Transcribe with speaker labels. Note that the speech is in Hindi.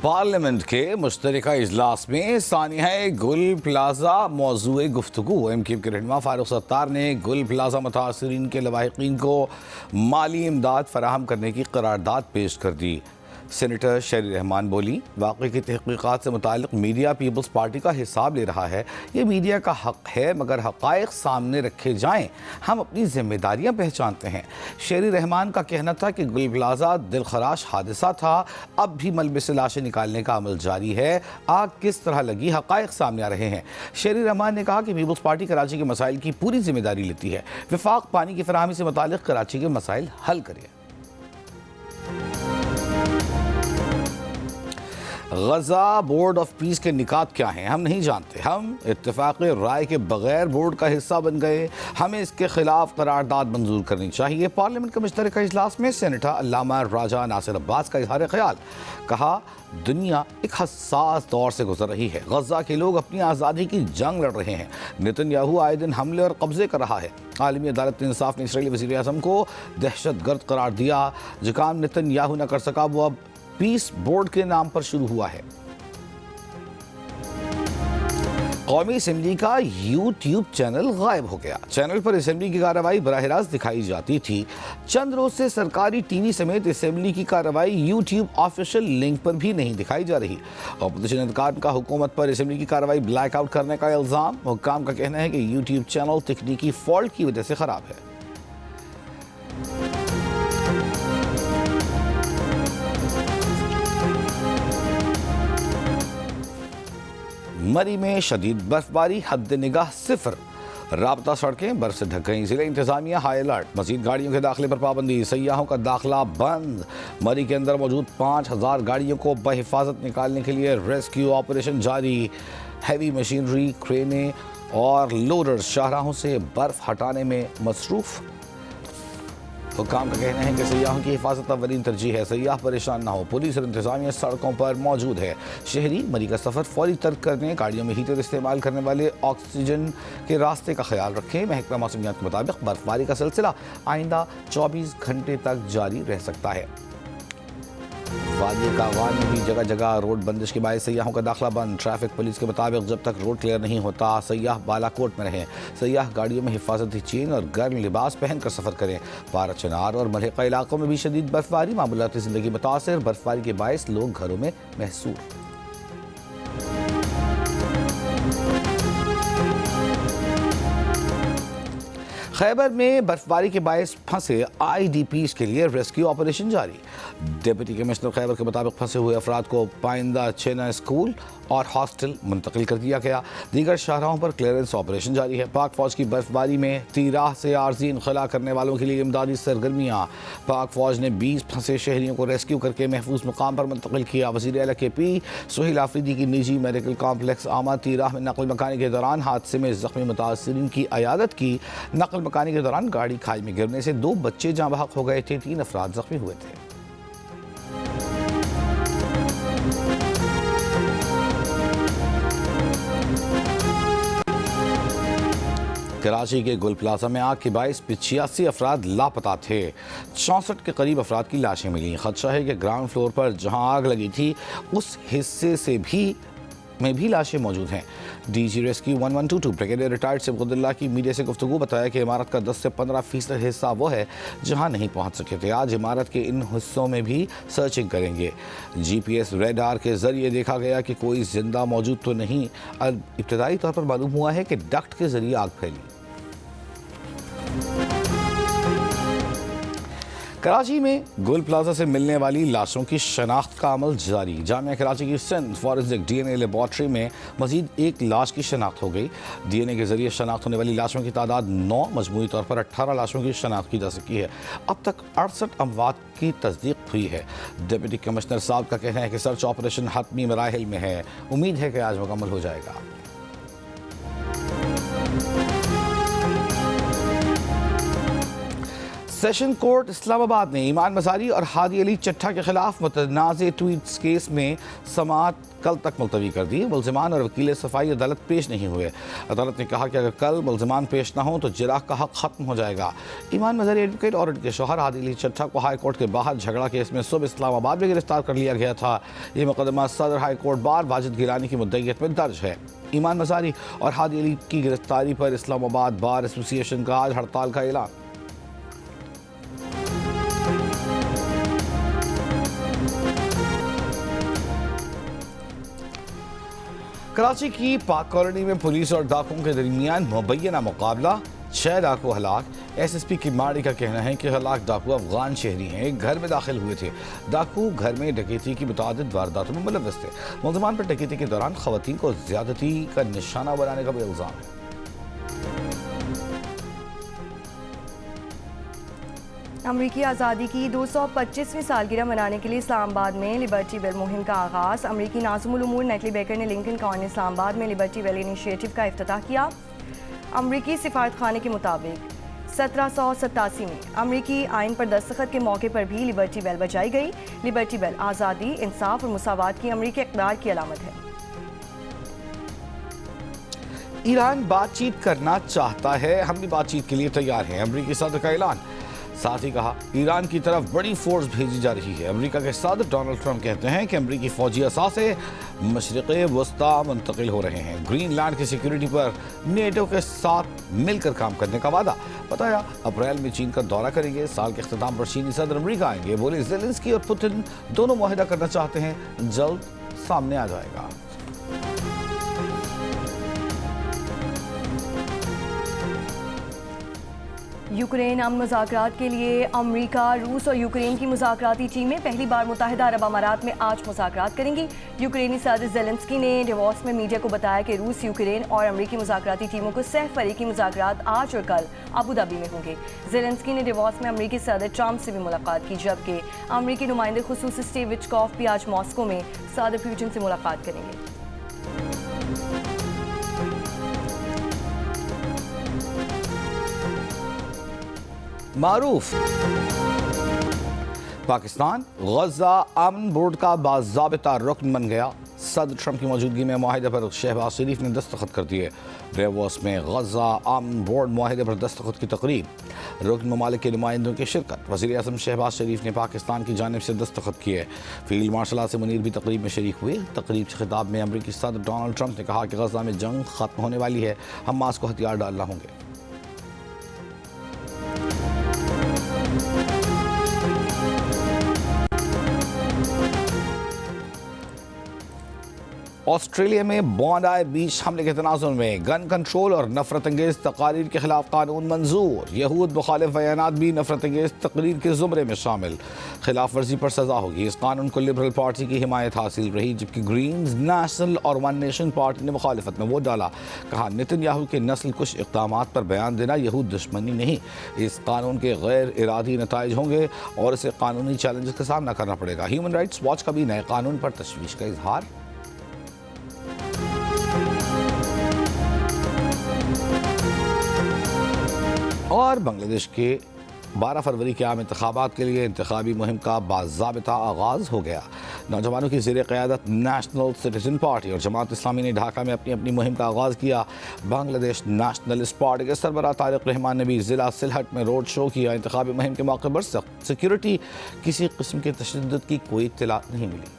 Speaker 1: पार्लियामेंट के मुश्तरका इजलास में सानिया गुल प्लाजा मौजूए गुफ्तगू। MKM के रहनुमा फारूक सत्तार ने गुल प्लाजा मुतासरीन के लवाहिकीन को माली इमदाद फराहम करने की करारदाद पेश कर दी। सेनेटर शेरी रहमान बोली, वाक़े की तहक़ीक़ात से मुताल्लिक़ मीडिया पीपल्स पार्टी का हिसाब ले रहा है। ये मीडिया का हक़ है, मगर हक़ाइक़ सामने रखे जाएँ। हम अपनी ज़िम्मेदारियाँ पहचानते हैं। शेरी रहमान का कहना था कि गुल प्लाजा दिलखराश हादसा था, अब भी मलबे से लाशें निकालने का अमल जारी है। आग किस तरह लगी, हक़ाइक़ सामने आ रहे हैं। शेरी रहमान ने कहा कि पीपल्स पार्टी कराची के मसाइल की पूरी जिम्मेदारी लेती है। वफाक पानी की फराहमी से मुताल्लिक़ कराची के मसाइल हल करे। गजा बोर्ड ऑफ पीस के निकात क्या हैं हम नहीं जानते। हम इत्तेफाक राय के बगैर बोर्ड का हिस्सा बन गए। हमें इसके खिलाफ करारदाद मंजूर करनी चाहिए। पार्लियामेंट के मुश्तरका इजलास में सेनेटर अल्लामा राजा नासिर अब्बास का इजहार ख्याल। कहा, दुनिया एक हसास दौर से गुजर रही है। गजा के लोग अपनी आज़ादी की जंग लड़ रहे हैं। नेतन्याहू आए दिन हमले और कब्जे कर रहा है। आलमी अदालत इंसाफ ने इसराइली वज़ीर आज़म को दहशतगर्द करार दिया। जो काम नेतन्याहू न कर सका वो अब पीस बोर्ड के नाम पर शुरू हुआ है। कौमी असम्बली का यूट्यूब चैनल गायब हो गया। चैनल पर असम्बली की कार्रवाई बराह रास्त दिखाई जाती थी। चंद रोज से सरकारी टीवी समेत असम्बली की कार्रवाई यूट्यूब ऑफिशियल लिंक पर भी नहीं दिखाई जा रही। अपोजिशन एहलकार का हुकूमत पर असम्बली की कार्रवाई ब्लैकआउट करने का इल्ज़ाम। हुक्काम का कहना है कि यूट्यूब चैनल तकनीकी फॉल्ट की वजह से खराब है। मरी में शदीद बर्फबारी, हद निगाह सिफर। राबता सड़कें बर्फ से ढक गईं। जिले इंतजामिया हाई अलर्ट। मजीद गाड़ियों के दाखिले पर पाबंदी। सयाहों का दाखिला बंद। मरी के अंदर मौजूद 5000 गाड़ियों को बहिफाजत निकालने के लिए रेस्क्यू ऑपरेशन जारी। हैवी मशीनरी, क्रेनें और लोडर शाहराहों से बर्फ हटाने में मसरूफ। हुक्काम का कहना है कि सयाहों की हिफाजत अव्वलीन तरजीह है। सयाह परेशान ना हो। पुलिस और इंतजामिया सड़कों पर मौजूद है। शहरी मरी का सफ़र फौरी तर्क करने, गाड़ियों में हीटर इस्तेमाल करने वाले ऑक्सीजन के रास्ते का ख्याल रखें। महकमा मौसमियात के मुताबिक बर्फबारी का सिलसिला आइंदा 24 घंटे तक जारी रह सकता है। वादी कागान में भी जगह जगह रोड बंदिश के बायस सयाहों का दाखिला बंद। ट्रैफिक पुलिस के मुताबिक जब तक रोड क्लियर नहीं होता सयाह बालाकोट में रहें। सयाह गाड़ियों में हिफाजती चेन और गर्म लिबास पहनकर सफ़र करें। पारा चनार और मलहका इलाकों में भी शदीद बर्फबारी। मामूलाती ज़िंदगी मुतासिर। बर्फबारी के बायस लोग घरों में महसूर। खैबर में बर्फबारी के बायस फंसे IDPs के लिए रेस्क्यू ऑपरेशन जारी। डिप्टी कमिश्नर खैबर के मुताबिक फंसे हुए अफराद को पाइंदा छेना स्कूल और हॉस्टल मुंतकिल कर दिया गया। दीगर शाहराहों पर क्लियरेंस ऑपरेशन जारी है। पाक फौज की बर्फबारी में तीराह से आर्जी इनखला करने वालों के लिए इमदादी सरगर्मियाँ। पाक फौज ने 20 फंसे शहरियों को रेस्क्यू करके महफूज मुकाम पर मुंतकिल किया। वज़ीर आला KP सुहेल आफरीदी की निजी मेडिकल कॉम्प्लेक्स आमा तीराह में नकल मकानी के दौरान हादसे में जख्मी मुतासरीन की अयादत की। नकल मकानी के दौरान गाड़ी खाई में गिरने से 2 बच्चे जाँ बहक हो गए थे। 3 अफराद जख्मी हुए थे। कराची के गुल प्लाजा में आग के बायस 85 अफराद लापता थे। 64 के करीब अफराद की लाशें मिली। खदशा है कि ग्राउंड फ्लोर पर जहां आग लगी थी उस हिस्से से भी लाशें मौजूद हैं। DG रेस्क्यू 1122 ब्रिगेडियर रिटायर्ड सिबगुद्दुल्लाह की मीडिया से गुफ्तगू बताया कि इमारत का 10 से 15% हिस्सा वो है जहां नहीं पहुंच सके थे। आज इमारत के इन हिस्सों में भी सर्चिंग करेंगे। GPS रेडार के जरिए देखा गया कि कोई जिंदा मौजूद तो नहीं। इब्तदाई तौर पर मालूम हुआ है कि डक्ट के जरिए आग फैली। कराची में गुल प्लाजा से मिलने वाली लाशों की शनाख्त का अमल जारी। जामिया कराची की सिंध फॉरेंसिक DNA लेबॉर्ट्री में मजीद 1 लाश की शनाख्त हो गई। DNA के जरिए शनाख्त होने वाली लाशों की तादाद 9, मजमूई तौर पर 18 लाशों की शनाख्त की जा सकी है। अब तक 68 अमवात की तस्दीक हुई है। डिप्टी कमिश्नर साहब का कहना है कि सर्च ऑपरेशन हतमी मराहिल में है। उम्मीद है कि आज मुकम्मल हो जाएगा। सेशन कोर्ट इस्लामाबाद ने ईमान मजारी और हादी अली चट्ठा के खिलाफ मुतनाज़ ट्वीट्स केस में समाअत कल तक मुलतवी कर दी। मुलजिमान और वकील सफाई अदालत पेश नहीं हुए। अदालत ने कहा कि अगर कल मुलजिमान पेश ना हो तो जिराह का हक खत्म हो जाएगा। ईमान मजारी एडवोकेट और उनके शोहर हादी अली चट्ठा को हाई कोर्ट के बाहर झगड़ा केस में सुबह इस्लामाबाद में गिरफ्तार कर लिया गया था। ये मुकदमा सदर high court bar Wajid Gilani की मुद्दईयत में दर्ज है। ईमान मजारी और हादी अली की गिरफ्तारी पर इस्लामाबाद बार एसोसिएशन का आज हड़ताल का ऐलान। कराची की पाक कॉलोनी में पुलिस और डाकुओं के दरमियान मुबैना मुकाबला, 6 डाकू हलाक। एसएसपी की माड़ी का कहना है कि हलाक डाकू अफगान शहरी हैं, एक घर में दाखिल हुए थे। डाकू घर में डकैती की मुतादिद वारदातों में मुलव्वस थे। मुलज़मान पर डकैती के दौरान खवातीन को ज्यादती का निशाना बनाने का भी इल्जाम है।
Speaker 2: अमरीकी आज़ादी की 225वीं सालगिरह मनाने के लिए इस्लामाबाद में लिबर्टी बेल मुहिम का आगाज़। अमरीकी नाज़िमुल उमूर नेटली बेकर ने लिंकन कॉर्नर इस्लामाबाद में लिबर्टी बेल इनिशिएटिव का इफ्तिताह किया। अमरीकी सिफारत खाने के मुताबिक 1787 में अमरीकी आइन पर दस्तखत के मौके पर भी लिबर्टी बेल बजाई गई। लिबर्टी बेल आज़ादी, इंसाफ और मुसावात की अमरीकी इक़्तिदार की अलामत है।
Speaker 1: ईरान बातचीत करना चाहता है, हम भी बातचीत के लिए तैयार हैं, अमरीकी सदर का ऐलान। साथ ही कहा ईरान की तरफ बड़ी फोर्स भेजी जा रही है। अमेरिका के सदर डोनाल्ड ट्रंप कहते हैं कि अमरीकी फौजी असासे मशरिक़े वस्ता मुंतकिल हो रहे हैं। ग्रीनलैंड की सिक्योरिटी पर नेटो के साथ मिलकर काम करने का वादा। बताया अप्रैल में चीन का दौरा करेंगे। साल के अख्ताम पर चीनी सदर अमरीका आएंगे। बोले ज़ेलेंस्की और पुतिन दोनों मुआहिदा करना चाहते हैं, जल्द सामने आ जाएगा।
Speaker 2: यूक्रेन अमन मुज़ाकरात के लिए अमरीका, रूस और यूक्रेन की मुज़ाकराती टीमें पहली बार मुत्तहिदा अरब अमारात में आज मुज़ाकरात करेंगी। यूक्रेनी सदर ज़ेलेंस्की ने डेवोस में मीडिया को बताया कि रूस, यूक्रेन और अमरीकी मुज़ाकराती टीमों को सह फरीकी मुज़ाकरात आज और कल अबू धाबी में होंगे। ज़ेलेंस्की ने डेवोस में अमरीकी सदर ट्रंप से भी मुलाकात की, जबकि अमरीकी नुमाइंदे खुसूसी स्टीव विटकॉफ भी आज मॉस्को में सदर पुतिन से मुलाकात करेंगे।
Speaker 1: मारूफ पाकिस्तान गजा अमन बोर्ड का बाज़ाबिता रुकन बन गया। सदर ट्रंप की मौजूदगी में मुआहिदे पर शहबाज शरीफ ने दस्तखत कर दिए। डेवोस में गजा अमन बोर्ड मुआहिदे पर दस्तखत की तकरीब, रुकन ममालिक के नुमाइंदों की शिरकत। वज़ीर आज़म शहबाज शरीफ ने पाकिस्तान की जानिब से दस्तखत किए। फील्ड मार्शल आसिम मुनीर भी तकरीब में शरीक हुए। तकरीब से खिताब में अमरीकी सदर डोनाल्ड ट्रंप ने कहा कि गजा में जंग खत्म होने वाली है, हमास को हथियार डालना होंगे। ऑस्ट्रेलिया में बॉन्डाई बीच हमले के तनाजुर में गन कंट्रोल और नफरत अंगेज तकारीर के खिलाफ कानून मंजूर। यहूद मुखालिफ बयानात भी नफरत अंगेज तकरीर के ज़ुमरे में शामिल। खिलाफ वर्जी पर सजा होगी। इस कानून को लिबरल पार्टी की हिमायत हासिल रही, जबकि ग्रीन्स, नेशनल और वन नेशन पार्टी ने मुखालिफत में वोट डाला। कहा नेतन्याहू के नस्ल कुछ इक़दामात पर बयान देना यहूद दुश्मनी नहीं, इस कानून के गैर इरादी नताइज होंगे और इसे कानूनी चैलेंज का सामना करना पड़ेगा। ह्यूमन राइट्स वॉच का भी नए कानून पर तशवीश का इजहार। और बांग्लादेश के 12 फरवरी के आम इंतखाबात के लिए इंतखाबी मुहिम का बाज़ाबिता आगाज़ हो गया। नौजवानों की ज़ेर क़यादत नेशनल सिटीजन पार्टी और जमात इस्लामी ने ढाका में अपनी अपनी मुहिम का आगाज़ किया। बांग्लादेश नेशनलिस्ट पार्टी के सरबराह तारिक रहमान ने भी ज़िला सिलहट में रोड शो किया। इंतखाबी मुहिम के मौके पर सख्त सिक्योरिटी, किसी किस्म के तशद्दुद की कोई इत्तला नहीं मिली।